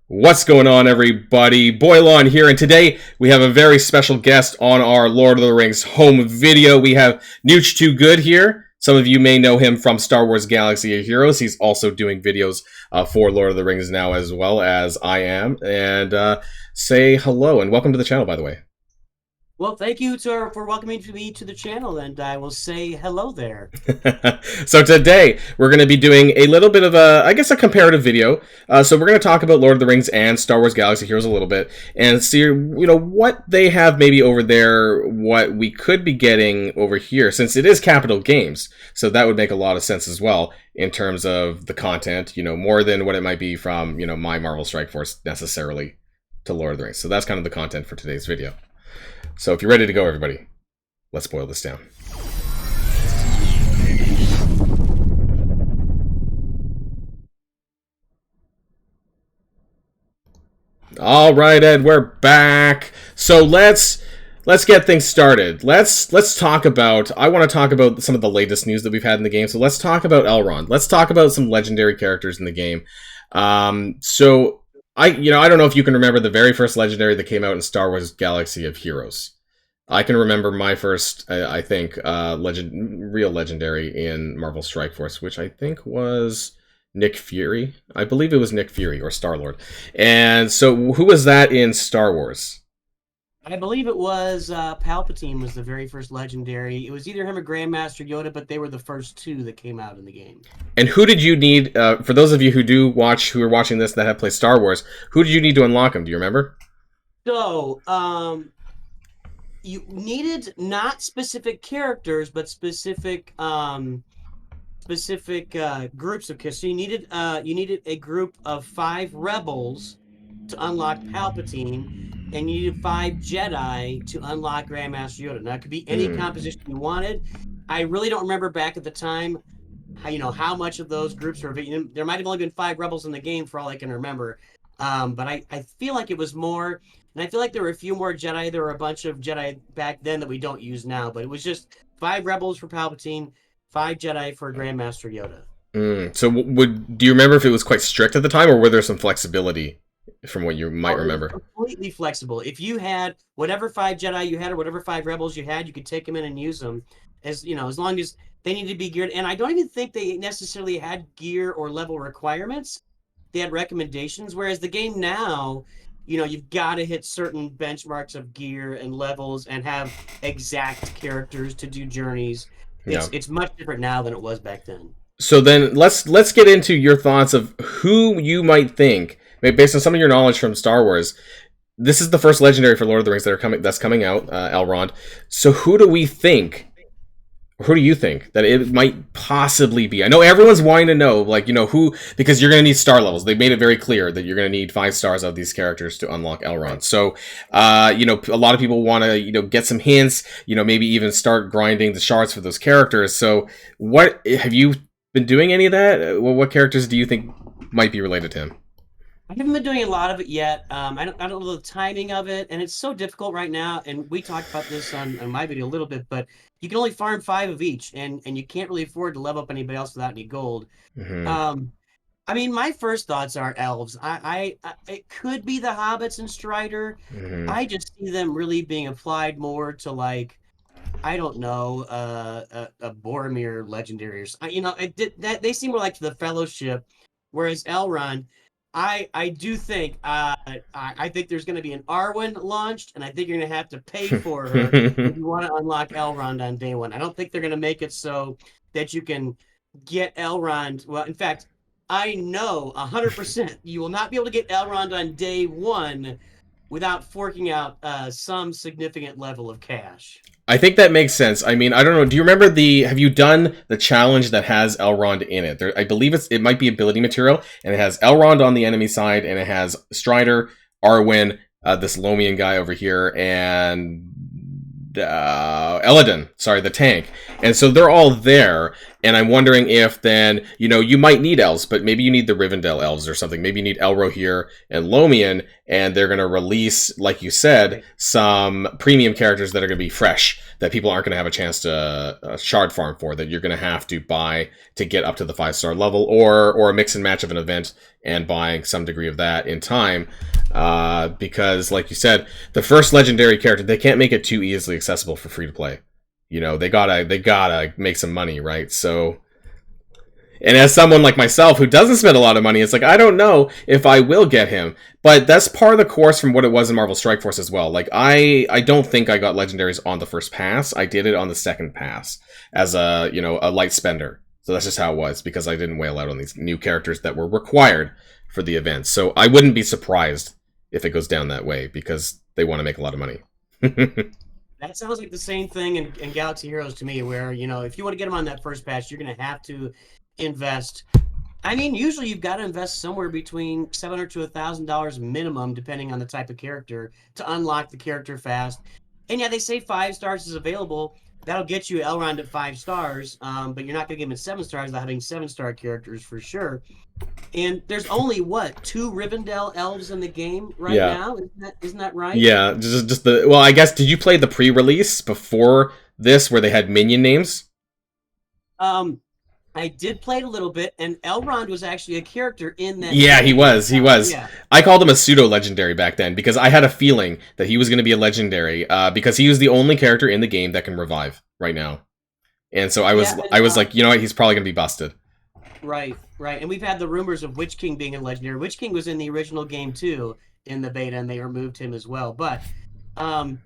What's going on, everybody? Boilon here, and today we have a very special guest on our Lord of the Rings home video. We have Nooch Too Good here. Some of you may know him from Star Wars Galaxy of Heroes. He's also doing videos for Lord of the Rings now, as well as I am. And say hello and welcome to the channel, by the way. Well, thank you for welcoming me to the channel, and I will say hello there. So today we're going to be doing a little bit of a comparative video. So we're going to talk about Lord of the Rings and Star Wars Galaxy Heroes a little bit, and see what they have maybe over there, what we could be getting over here, since it is Capital Games. So that would make a lot of sense as well in terms of the content. More than what it might be from my Marvel Strike Force necessarily to Lord of the Rings. So that's kind of the content for today's video. So if you're ready to go, everybody, let's boil this down. All right, Ed, we're back. So let's get things started. Let's talk about. I want to talk about some of the latest news that we've had in the game. So let's talk about Elrond. Let's talk about some legendary characters in the game. So I don't know if you can remember the very first legendary that came out in Star Wars Galaxy of Heroes. I can remember my first, I think, real legendary in Marvel Strike Force, which I think was Nick Fury. I believe it was Nick Fury or Star-Lord. And so who was that in Star Wars? I believe it was Palpatine was the very first legendary. It was either him or Grandmaster Yoda, but they were the first two that came out in the game. And who did you need, for those of you who are watching this that have played Star Wars, who did you need to unlock them? Do you remember? So, you needed not specific characters, but specific groups of characters. So you needed a group of 5 rebels to unlock Palpatine, and you needed 5 Jedi to unlock Grandmaster Yoda. Now it could be any composition you wanted. I really don't remember back at the time how much of those groups were. There might have only been 5 rebels in the game for all I can remember. But I feel like it was more, and I feel like there were a few more Jedi. There were a bunch of Jedi back then that we don't use now, but it was just 5 rebels for Palpatine, 5 Jedi for Grandmaster Yoda. So do you remember if it was quite strict at the time, or were there some flexibility from what you might remember? Completely flexible. If you had whatever 5 Jedi you had or whatever 5 rebels you had, you could take them in and use them as long as they needed to be geared. And I don't even think they necessarily had gear or level requirements. They had recommendations, whereas the game now, you've got to hit certain benchmarks of gear and levels and have exact characters to do journeys. It's much different now than it was back then. So then let's get into your thoughts of who you might think, based on some of your knowledge from Star Wars. This is the first legendary for Lord of the Rings that's coming out, Elrond. So who do we think? Who do you think that it might possibly be? I know everyone's wanting to know, who, because you're going to need star levels. They made it very clear that you're going to need 5 stars of these characters to unlock Elrond. So, a lot of people want to, get some hints, maybe even start grinding the shards for those characters. So, what have you been doing any of that? What characters do you think might be related to him? I haven't been doing a lot of it yet. I don't know the timing of it, and it's so difficult right now. And we talked about this on my video a little bit, but you can only farm 5 of each, and you can't really afford to level up anybody else without any gold. Mm-hmm. I mean, my first thoughts are elves. It could be the hobbits and Strider. Mm-hmm. I just see them really being applied more to, like, I don't know, a Boromir legendary or that they seem more like the Fellowship, whereas Elrond. I do think I think there's going to be an Arwen launched, and I think you're going to have to pay for her if you want to unlock Elrond on day 1. I don't think they're going to make it so that you can get Elrond. Well, in fact, I know 100% you will not be able to get Elrond on day 1 without forking out some significant level of cash. I think that makes sense. I mean, I don't know. Do you remember have you done the challenge that has Elrond in it? I believe it might be ability material, and it has Elrond on the enemy side, and it has Strider, Arwen, this Lomian guy over here, and Eladin, sorry, the tank. And so they're all there, and I'm wondering if then, you might need elves, but maybe you need the Rivendell elves or something. Maybe you need Elrohir and Lomian, and they're going to release, like you said, Right. some premium characters that are going to be fresh, that people aren't going to have a chance to shard farm for, that you're going to have to buy to get up to the 5-star level, or a mix and match of an event and buying some degree of that in time. Because, like you said, the first legendary character, they can't make it too easily accessible for free to play. They gotta make some money, right? So, and as someone like myself who doesn't spend a lot of money, it's like I don't know if I will get him. But that's part of the course from what it was in Marvel Strike Force as well. Like I don't think I got legendaries on the first pass. I did it on the second pass as a light spender. So that's just how it was, because I didn't whale out on these new characters that were required for the event. So I wouldn't be surprised if it goes down that way, because they want to make a lot of money. That sounds like the same thing in Galaxy Heroes to me, where, if you want to get them on that first patch, you're going to have to invest. I mean, usually you've got to invest somewhere between $700 to $1,000 minimum, depending on the type of character, to unlock the character fast. And yeah, they say 5 stars is available. That'll get you Elrond at 5 stars, but you're not going to give him 7 stars without having 7-star characters for sure. And there's only what, 2 Rivendell elves in the game right Yeah. now? Isn't that right? Yeah, just the well, I guess, did you play the pre-release before this where they had minion names? Um, I did play it a little bit, and Elrond was actually a character in that Yeah, he game. was. He was. Yeah, I called him a pseudo legendary back then because I had a feeling that he was going to be a legendary, because he was the only character in the game that can revive right now. And so I was yeah, and I was like, you know what, he's probably going to be busted. right. And we've had the rumors of Witch King being a legendary. Witch King was in the original game too, in the beta, and they removed him as well. But um,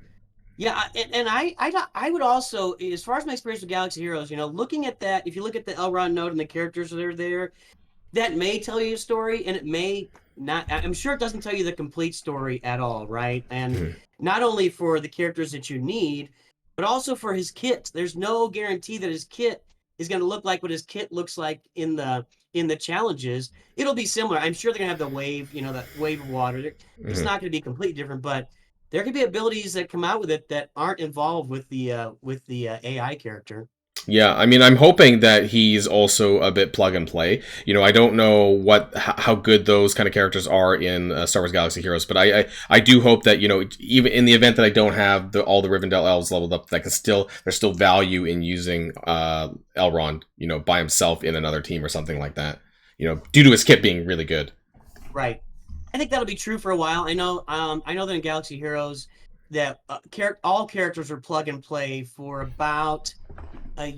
yeah, and I would also, as far as my experience with Galaxy Heroes, looking at that, if you look at the Elrond note and the characters that are there, that may tell you a story, and it may not. I'm sure it doesn't tell you the complete story at all, right? And Mhm. not only for the characters that you need, but also for his kit. There's no guarantee that his kit is going to look like what his kit looks like in the challenges. It'll be similar. I'm sure they're going to have the wave, that wave of water. It's Mhm. not going to be completely different, but there could be abilities that come out with it that aren't involved with the AI character. Yeah, I mean, I'm hoping that he's also a bit plug and play. I don't know how good those kind of characters are in Star Wars Galaxy Heroes, but I do hope that, even in the event that I don't have all the Rivendell elves leveled up, that there's still value in using Elrond, by himself in another team or something like that. Due to his kit being really good. Right. I think that'll be true for a while. I know that in Galaxy Heroes that all characters are plug and play for about a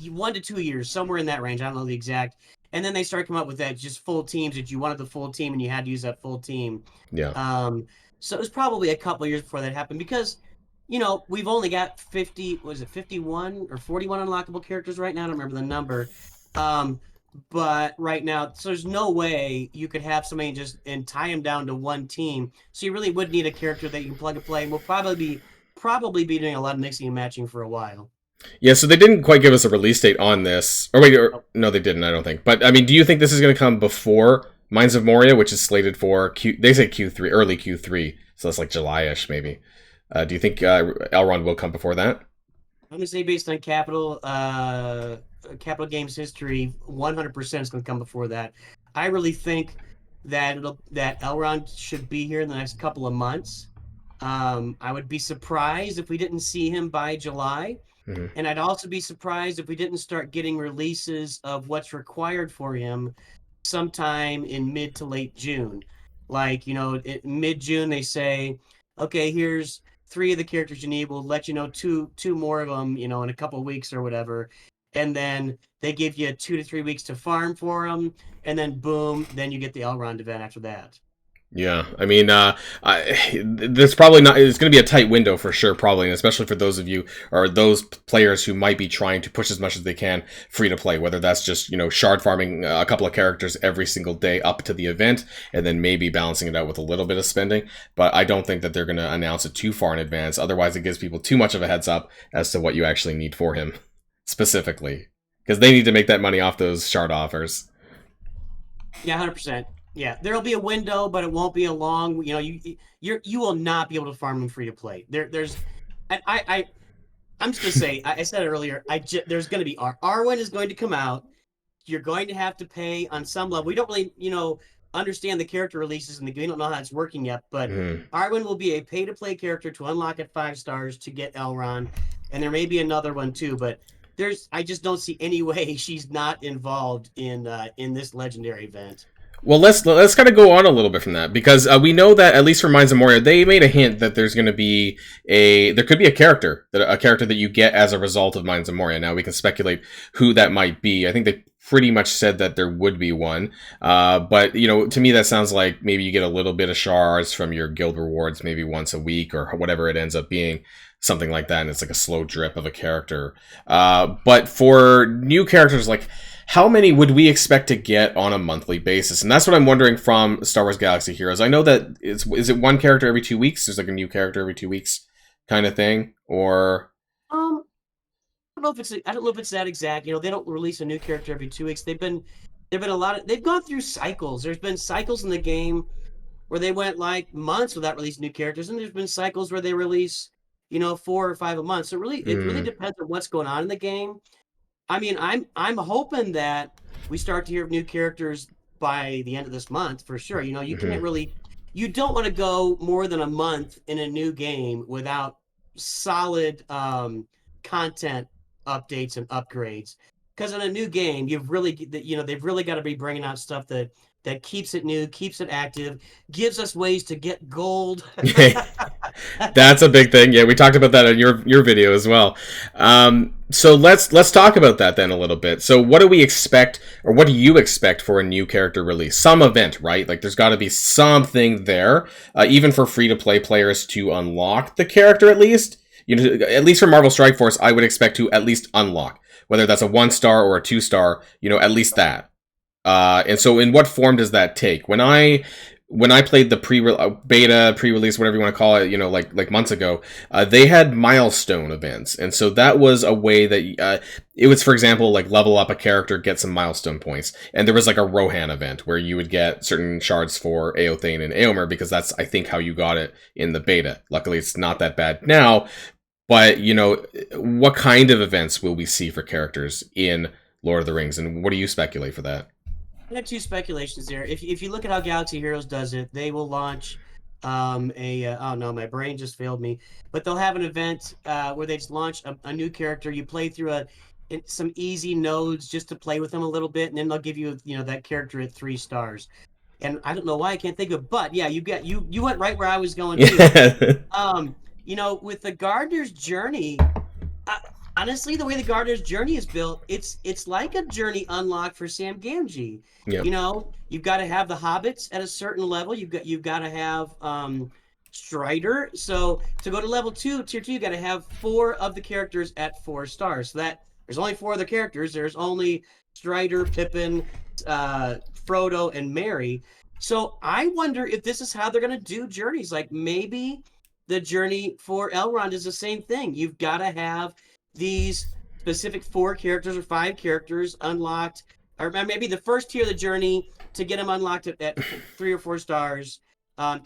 1 to 2 years, somewhere in that range. I don't know the exact. And then they start coming up with that just full teams that you wanted the full team and you had to use that full team. Yeah. Um, so it was probably a couple of years before that happened because we've only got 50, was it 51 or 41 unlockable characters right now? I don't remember the number. Um, but right now, so there's no way you could have somebody just and tie them down to one team. So you really would need a character that you can plug and play. And we'll probably be doing a lot of mixing and matching for a while. Yeah, so they didn't quite give us a release date on this. Or wait, Oh, no, they didn't, I don't think. But, I mean, do you think this is going to come before Mines of Moria, which is slated for they say Q3, early Q3, so that's like July-ish, maybe. Do you think Elrond will come before that? I'm gonna say based on Capital Games history, 100% is gonna come before that. I really think that Elrond should be here in the next couple of months. I would be surprised if we didn't see him by July. Hmm. And I'd also be surprised if we didn't start getting releases of what's required for him sometime in mid to late June. Like, in mid June, they say, okay, here's 3 of the characters you need. We'll let you know two more of them, in a couple of weeks or whatever. And then they give you 2 to 3 weeks to farm for them. And then boom, then you get the Elrond event after that. Yeah, I mean, there's probably not. It's going to be a tight window for sure, probably, and especially for those of you or those players who might be trying to push as much as they can free to play. Whether that's just shard farming a couple of characters every single day up to the event, and then maybe balancing it out with a little bit of spending. But I don't think that they're going to announce it too far in advance. Otherwise, it gives people too much of a heads up as to what you actually need for him specifically, because they need to make that money off those shard offers. Yeah, 100%. Yeah, there'll be a window, but it won't be a long. You will not be able to farm them free to play. There's I I'm just gonna say, I said it earlier. There's gonna be Arwen is going to come out. You're going to have to pay on some level. We don't really, understand the character releases in the game. We don't know how it's working yet, but Mhm. Arwen will be a pay to play character to unlock at 5 stars to get Elrond, and there may be another one too. But I just don't see any way she's not involved in this legendary event. Well, let's kind of go on a little bit from that because we know that at least for Mines of Moria, they made a hint that there's going to be there could be a character that you get as a result of Mines of Moria. Now we can speculate who that might be. I think they pretty much said that there would be one, but to me that sounds like maybe you get a little bit of shards from your guild rewards, maybe once a week or whatever it ends up being, something like that, and it's like a slow drip of a character. But for new characters, like how many would we expect to get on a monthly basis? And that's what I'm wondering from Star Wars Galaxy Heroes. I know that is it one character every 2 weeks? There's like a new character every 2 weeks kind of thing, or Um, I don't know if it's that exact. They don't release a new character every 2 weeks. There've been a lot of they've gone through cycles. There's been cycles in the game where they went like months without releasing new characters, and there's been cycles where they release, 4 or 5 a month. So it really mm, depends on what's going on in the game. I mean, I'm hoping that we start to hear of new characters by the end of this month for sure. mm-hmm. You don't want to go more than a month in a new game without solid content updates and upgrades. Because in a new game, they've really got to be bringing out stuff that keeps it new, keeps it active, gives us ways to get gold. That's a big thing. Yeah, we talked about that in your video as well. So let's talk about that then a little bit. So what do we expect, or what do you expect for a new character release? Some event, right? Like there's got to be something there, even for free to play players to unlock the character at least. At least for Marvel Strike Force, I would expect to at least unlock, whether that's a 1 star or a 2 star. At least that. And so, in what form does that take? When I played the beta, pre-release, whatever you want to call it, like months ago, they had milestone events, and so that was a way that it was, for example, like level up a character, get some milestone points, and there was like a Rohan event where you would get certain shards for Eothane and Eomer because that's, I think, how you got it in the beta. Luckily, it's not that bad now, but what kind of events will we see for characters in Lord of the Rings, and what do you speculate for that? I have two speculations there. If you look at how Galaxy Heroes does it, they will launch oh no, my brain just failed me. But they'll have an event where they just launch a new character. You play through some easy nodes just to play with them a little bit, and then they'll give you that character at 3 stars. And I don't know why I can't think of, but yeah, you went right where I was going too. Yeah. With the Gardener's Journey, uh, honestly, the way the Gardener's Journey is built, it's like a journey unlocked for Sam Gamgee. Yep. You've got to have the hobbits at a certain level. You've got to have Strider. So to go to level 2, tier 2, you got to have 4 of the characters at 4 stars. So that there's only 4 other characters. There's only Strider, Pippin, Frodo, and Merry. So I wonder if this is how they're going to do journeys. Like maybe the journey for Elrond is the same thing. You've got to have these specific 4 characters or 5 characters unlocked, or maybe the first tier of the journey to get them unlocked at 3 or 4 stars. Well,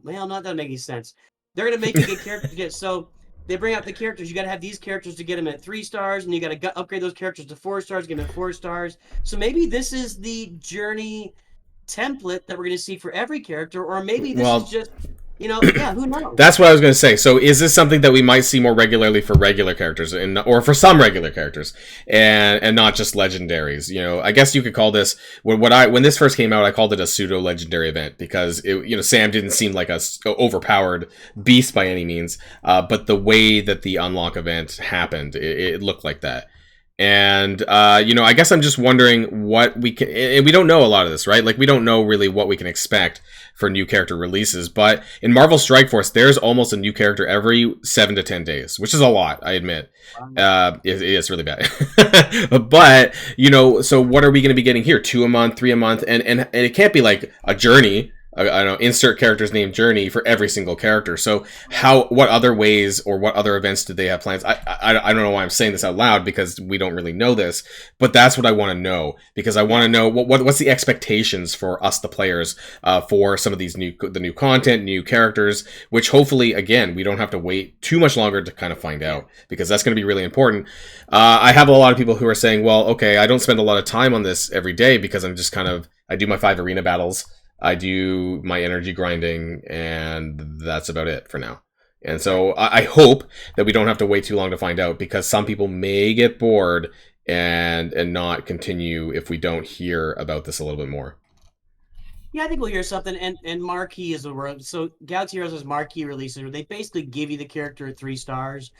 not that make any sense. They're gonna make you get characters to get, so they bring out the characters. You got to have these characters to get them at 3 stars, and you got to upgrade those characters to 4 stars, get them at 4 stars. So maybe this is the journey template that we're going to see for every character, or maybe this is just yeah, who knows? That's what I was going to say. So, is this something that we might see more regularly for regular characters, or for some regular characters, and not just legendaries? I guess you could call this when this first came out, I called it a pseudo legendary event because Sam didn't seem like a overpowered beast by any means, but the way that the unlock event happened, it looked like that. And I guess I'm just wondering what we can. And we don't know a lot of this, right? Like we don't know really what we can expect for new character releases. But in Marvel Strike Force, there's almost a new character every 7 to 10 days, which is a lot, I admit. It is really bad. But so what are we going to be getting here? 2 a month, 3 a month, and it can't be like a journey. I don't know, insert character's name journey for every single character. So what other ways or what other events do they have plans? I don't know why I'm saying this out loud because we don't really know this, but that's what I want to know because I want to know what's the expectations for us, the players, for some of these the new content, new characters, which hopefully, again, we don't have to wait too much longer to kind of find out because that's going to be really important. I have a lot of people who are saying, well, okay, I don't spend a lot of time on this every day because I'm just I do my 5 arena battles. I do my energy grinding, and that's about it for now. And so I hope that we don't have to wait too long to find out because some people may get bored and not continue if we don't hear about this a little bit more. Yeah, I think we'll hear something. And marquee is a word. So Galaxy Heroes is marquee releases where they basically give you the character at 3 stars,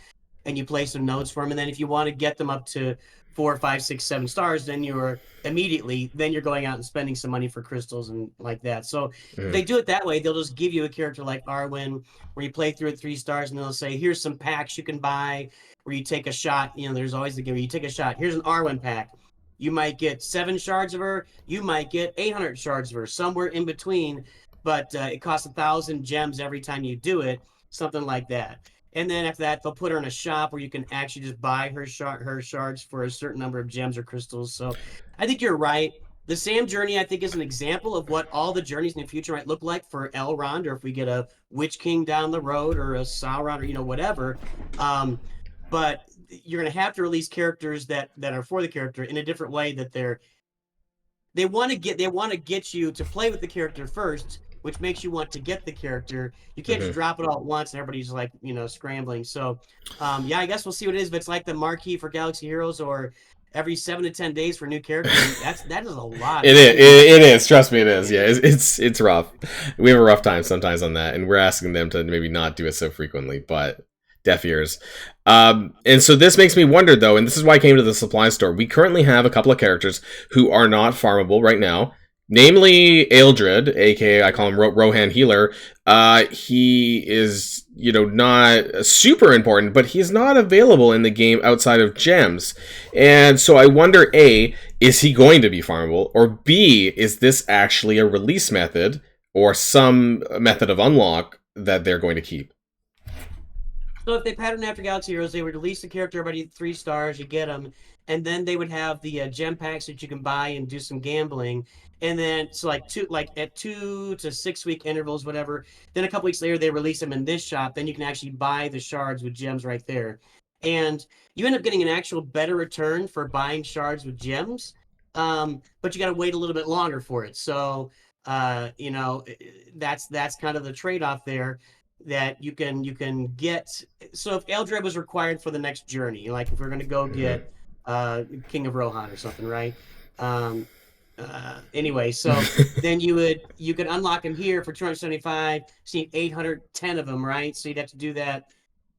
and you play some notes for them. And then if you want to get them up to 4, 5, 6, 7 stars, then you're going out and spending some money for crystals and like that. So if they do it that way, they'll just give you a character like Arwen, where you play through at 3 stars, and they'll say, "Here's some packs you can buy." Where you take a shot. There's always the game. You take a shot. Here's an Arwen pack. You might get 7 shards of her. You might get 800 shards of her. Somewhere in between, but it costs 1,000 gems every time you do it. Something like that. And then after that, they'll put her in a shop where you can actually just buy her shards for a certain number of gems or crystals. So I think you're right. The Sam journey, I think, is an example of what all the journeys in the future might look like for Elrond, or if we get a Witch King down the road, or a Sauron, or whatever. But you're going to have to release characters that are for the character in a different way, that they want to get you to play with the character first, which makes you want to get the character. You can't just drop it all at once and everybody's like, scrambling. So yeah, I guess we'll see what it is. If it's like the marquee for Galaxy Heroes, or every 7 to 10 days for a new character, that is a lot. It is. Trust me, it is. Yeah, it's rough. We have a rough time sometimes on that, and we're asking them to maybe not do it so frequently, but deaf ears. And so this makes me wonder, though, and this is why I came to the supply store. We currently have a couple of characters who are not farmable right now. Namely, Eldred, aka I call him Rohan Healer. He is, not super important, but he's not available in the game outside of gems. And so I wonder, A, is he going to be farmable? Or B, is this actually a release method or some method of unlock that they're going to keep? So if they pattern after Galaxy Heroes, they would release the character everybody 3 stars, you get them, and then they would have the gem packs that you can buy and do some gambling. And then so like at 2 to 6 week intervals, whatever. Then a couple weeks later, they release them in this shop. Then you can actually buy the shards with gems right there, and you end up getting an actual better return for buying shards with gems. But you got to wait a little bit longer for it. So that's kind of the trade off there, that you can get. So if Eldred was required for the next journey, like if we're going to go get King of Rohan or something, right? Anyway, so then you could unlock him here for 275. See 810 of them, right? So you'd have to do that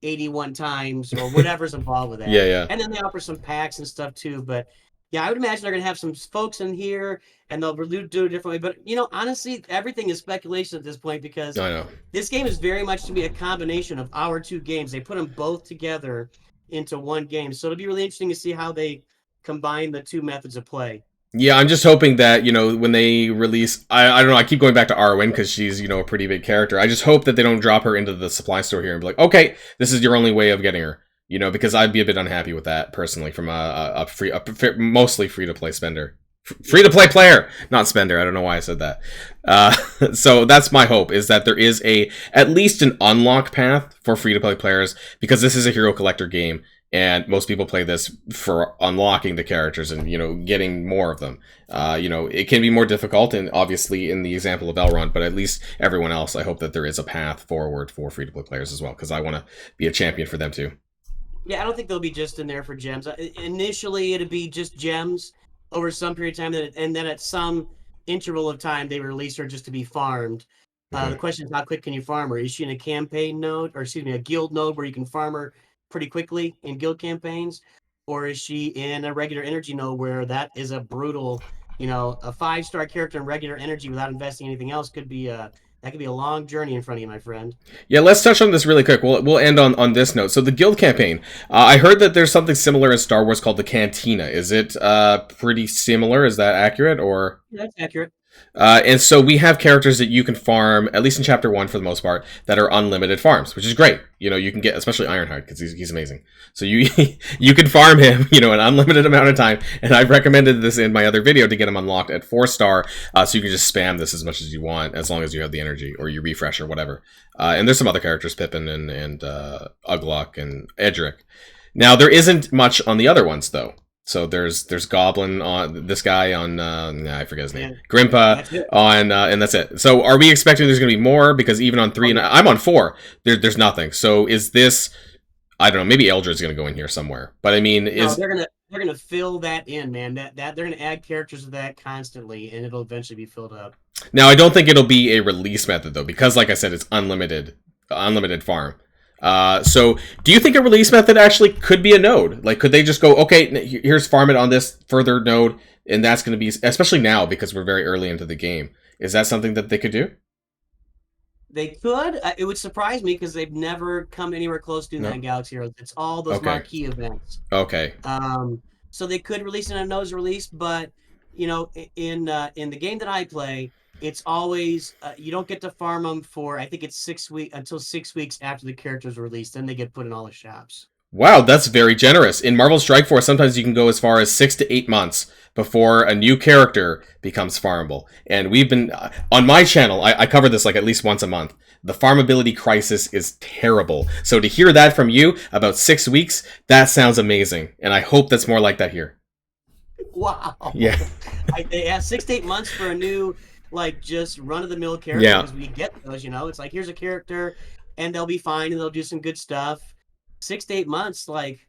81 times or whatever's involved with that. Yeah. And then they offer some packs and stuff too. But yeah, I would imagine they're gonna have some folks in here and they'll do it a different way. But honestly, everything is speculation at this point, because I know. this game is very much to be a combination of our 2 games. They put them both together into one game. So it'll be really interesting to see how they combine the 2 methods of play. Yeah, I'm just hoping that, when they release... I don't know, I keep going back to Arwen because she's, a pretty big character. I just hope that they don't drop her into the supply store here and be like, okay, this is your only way of getting her. Because I'd be a bit unhappy with that, personally, from a mostly free-to-play spender. Free-to-play player, not spender. I don't know why I said that. So that's my hope, is that there is at least an unlock path for free-to-play players, because this is a hero collector game. And most people play this for unlocking the characters and, getting more of them. It can be more difficult, and obviously in the example of Elrond, but at least everyone else, I hope that there is a path forward for free-to-play players as well, because I want to be a champion for them too. Yeah, I don't think they'll be just in there for gems. Initially, it'd be just gems over some period of time, and then at some interval of time, they release her just to be farmed. The question is, how quick can you farm her? Is she in a campaign node, or excuse me, a guild node where you can farm her pretty quickly in guild campaigns, or is she in a regular energy node where that is a brutal, a 5-star character in regular energy without investing anything else could be a long journey in front of you, my friend. Yeah, let's touch on this really quick. We'll end on this note. So the guild campaign. I heard that there's something similar in Star Wars called the Cantina. Is it pretty similar? Is that accurate, or? That's accurate. And so we have characters that you can farm, at least in chapter 1 for the most part, that are unlimited farms, which is great. You know, you can get, especially Ironheart, because he's amazing. So you you can farm him, you know, an unlimited amount of time. And I've recommended this in my other video to get him unlocked at 4-star, so you can just spam this as much as you want, as long as you have the energy, or you refresh, or whatever. And there's some other characters, Pippin and Uglock and Edric. Now, there isn't much on the other ones, though. So there's Goblin on this guy on I forget his name, Grimpa on and that's it. So are we expecting there's going to be more? Because even on 3 and I'm on 4, there's nothing. So is this? I don't know. Maybe Eldred's going to go in here somewhere. But I mean, no, they're gonna fill that in, man. That they're gonna add characters to that constantly, and it'll eventually be filled up. Now I don't think it'll be a release method though, because like I said, it's unlimited farm. So do you think a release method actually could be a node? Like, could they just go, okay, here's farm it on this further node, and that's going to be, especially now because we're very early into the game. Is that something that they could do? They could. It would surprise me because they've never come anywhere close to doing that in Galaxy Heroes. It's all those marquee events. Okay. So they could release it on a nodes release, but you know, in the game that I play, it's always you don't get to farm them for, I think it's 6 weeks until 6 weeks after the character's released. Then they get put in all the shops. Wow, that's very generous. In Marvel Strike Force, sometimes you can go as far as 6 to 8 months before a new character becomes farmable. And we've been on my channel. I cover this like at least once a month. The farmability crisis is terrible. So to hear that from you about 6 weeks, that sounds amazing. And I hope that's more like that here. Wow. Yeah. They asked 6 to 8 months for a new, like, just run-of-the-mill character. Yeah. Because we get those, you know. It's like, here's a character, and they'll be fine, and they'll do some good stuff. 6 to 8 months, like...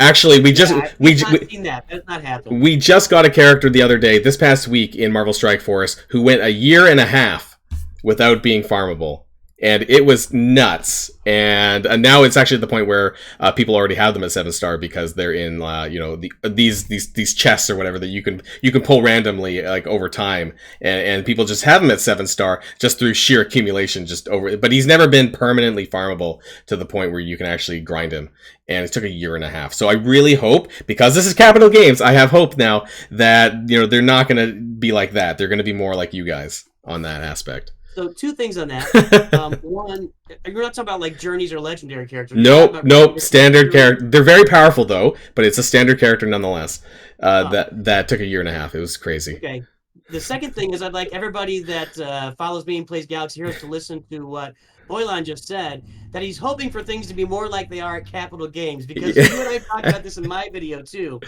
Actually, we just... Yeah, we not seen that. That's not happened. We just got a character the other day, this past week in Marvel Strike Force, who went a year and a half without being farmable. And it was nuts. And now it's actually at the point where people already have them at 7-star because they're in, you know, these chests or whatever that you can pull randomly like over time, and people just have them at 7-star just through sheer accumulation, just over. But he's never been permanently farmable to the point where you can actually grind him. And it took a year and a half. So I really hope, because this is Capital Games, I have hope now that, you know, they're not going to be like that. They're going to be more like you guys on that aspect. So 2 things on that. One, you're not talking about like journeys or legendary characters. Nope. Standard character. They're very powerful though, but it's a standard character nonetheless. That took a year and a half. It was crazy. Okay. The second thing is I'd like everybody that follows me and plays Galaxy Heroes to listen to what Boilon just said, that he's hoping for things to be more like they are at Capital Games, because you and I talked about this in my video too.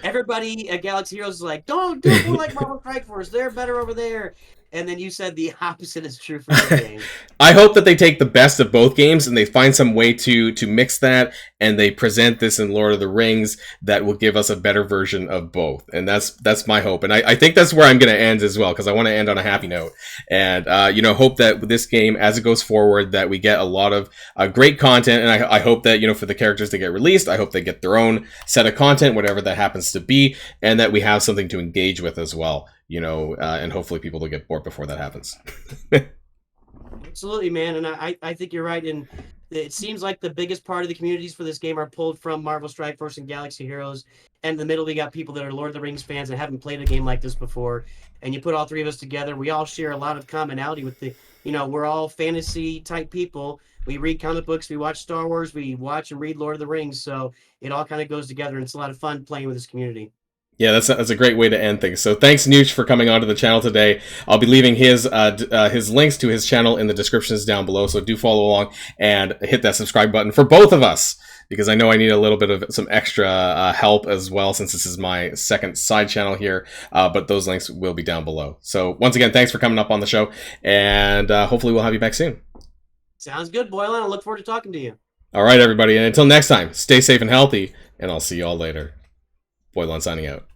Everybody at Galaxy Heroes is like, don't do more like Marvel Strike Force. They're better over there. And then you said the opposite is true for the game. I hope that they take the best of both games and they find some way to mix that, and they present this in Lord of the Rings that will give us a better version of both. And that's my hope. And I think that's where I'm going to end as well, because I want to end on a happy note. And, you know, hope that with this game, as it goes forward, that we get a lot of great content. And I hope that, you know, for the characters that get released, I hope they get their own set of content, whatever that happens to be, and that we have something to engage with as well. You know, and hopefully people will get bored before that happens. Absolutely, man. And I think you're right. And it seems like the biggest part of the communities for this game are pulled from Marvel Strike Force and Galaxy Heroes. And in the middle, we got people that are Lord of the Rings fans that haven't played a game like this before. And you put all 3 of us together, we all share a lot of commonality with the, you know, we're all fantasy type people. We read comic books, we watch Star Wars, we watch and read Lord of the Rings. So it all kind of goes together, and it's a lot of fun playing with this community. Yeah, that's a great way to end things. So thanks, Nooch, for coming onto the channel today. I'll be leaving his links to his channel in the descriptions down below, so do follow along and hit that subscribe button for both of us, because I know I need a little bit of some extra help as well, since this is my second side channel here, but those links will be down below. So once again, thanks for coming up on the show, and hopefully we'll have you back soon. Sounds good, Boilon. I look forward to talking to you. All right, everybody, and until next time, stay safe and healthy, and I'll see you all later. Boilon signing out.